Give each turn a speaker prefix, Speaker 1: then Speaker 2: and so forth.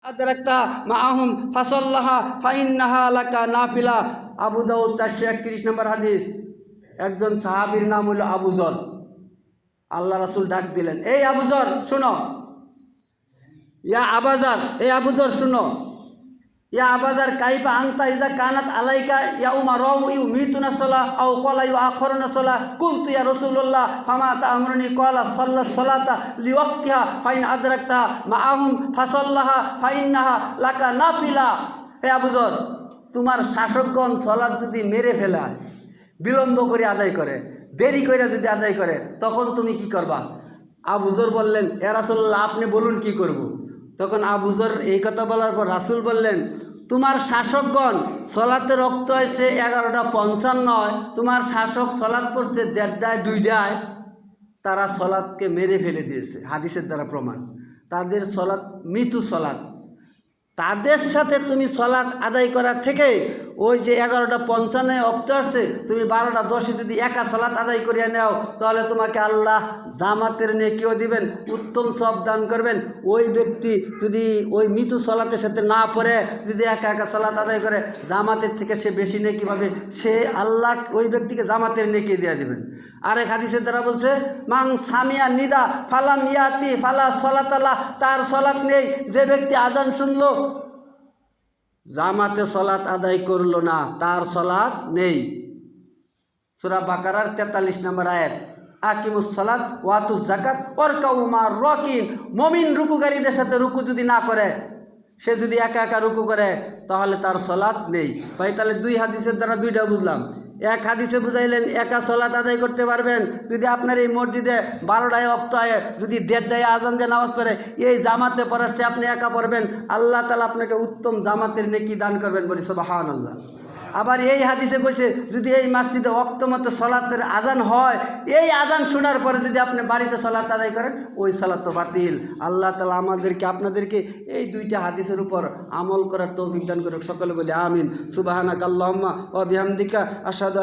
Speaker 1: আদরাকতা মাআহুম ফাসাল্লাহা ফাইন্নাহা লাকা নাফিলা। আবু দাউদ 431 নম্বর হাদিস। একজন সাহাবীর নাম হলো আবু যর। আল্লাহ রাসূল ডাক দিলেন, এই আবু যর শুনো, ইয়া আবাজার, এই আবু যর শুনো, ইয়া আবাজার কাইফা আনতা ইজা কানাত আলাইকা ইয়াউমা রাউ ইউমিতুনা সালাহ আও ক্বালা ইউআখিরুনা সালাহ কুলতু ইয়া রাসূলুল্লাহ ফামা তা'মুরুনি ক্বালা সাল্লাস সালাতা লিওয়াক্তিহা ফাইন আদরাকতা মাআহুম ফাসাল্লাহা ফাইন্নাহা লাকা নাফিলা। হে আবু যর, তোমার শাসকগণ সালাত যদি মেরে ফেলে, বিলম্ব করে আদায় করে, দেরি করে যদি আদায় করে, তখন তুমি কি করবা? আবু যর বললেন, ইয়া রাসূলুল্লাহ আপনি বলুন কি করব। তখন আবু যর এই কথা বলার পর রাসূল বললেন, তোমার শাসকগণ সলাতে রক্ত হয়েছে 11:55, তোমার শাসক সলাৎ পড়ছে 1:30 2টায়, তারা সলাৎকে মেরে ফেলে দিয়েছে, হাদিসের দ্বারা প্রমাণ। তাদের সলাৎ মৃত্যু সলাৎ, তাদের সাথে তুমি সলাৎ আদায় করার থেকে ওই যে 11:55 অক্ত আসছে, তুমি 12:10 যদি একা সলাৎ আদায় করিয়া নাও, তাহলে তোমাকে আল্লাহ জামাতের নেকিও দিবেন, উত্তম সব দান করবেন। ওই ব্যক্তি যদি ওই মৃত্যু সলাতের সাথে না পড়ে যদি একা একা সলাৎ আদায় করে, জামাতের থেকে সে বেশি নেকি পাবে, সে আল্লাহ ওই ব্যক্তিকে জামাতের নেকি দিয়ে দিবেন। আরেক হাদিসের দ্বারা বলছে, মাং সামিয়া নিদা ফালাম ইয়াতি ফালা সলাতালা, তার সলাৎ নেই। যে ব্যক্তি আজান শুনলো, জামাতে সলাৎ আদায় করলো না, তার সলাৎ নেই। সূরা বাকারার 43 নম্বর আয়াত, আকিমুস সালাত ওয়াতুজ যাকাত ওয়ারকাউ মা'র রাকিন। মুমিন রুকুকারীদের সাথে রুকু যদি না করে, সে যদি একা একা রুকু করে, তাহলে তার সলাৎ নেই। ভাই তাহলে দুই হাদিসের দ্বারা দুইটা বুঝলাম। এক হাদিসে বুঝাইলেন একা সলাৎ আদায় করতে পারবেন যদি আপনার এই মসজিদে 12টায় ওয়াক্ত আয়ে যদি 1:30 আজান দিয়ে নামাজ পড়ে, এই জামাতে পড়াতে আপনি একা পড়বেন, আল্লাহ তাআলা আপনাকে উত্তম জামাতের নেকি দান করবেন, বলি সুবহানাল্লাহ। আবার এই হাদিসে কইছে, যদি এই মসজিদে ওয়াক্ত মতো সলাতের আজান হয়, এই আজান শোনার পরে যদি আপনি বাড়িতে সলাত আদায় করেন, ওই সলাত তো বাতিল। আল্লাহ তাআলা আমাদেরকে আপনাদেরকে এই দুইটা হাদিসের উপর আমল করার তৌফিক দান করুক। সকলে বলি আমিন। সুবহানাকাল্লাহুম্মা ওয়া বিহামদিকা আশহাদু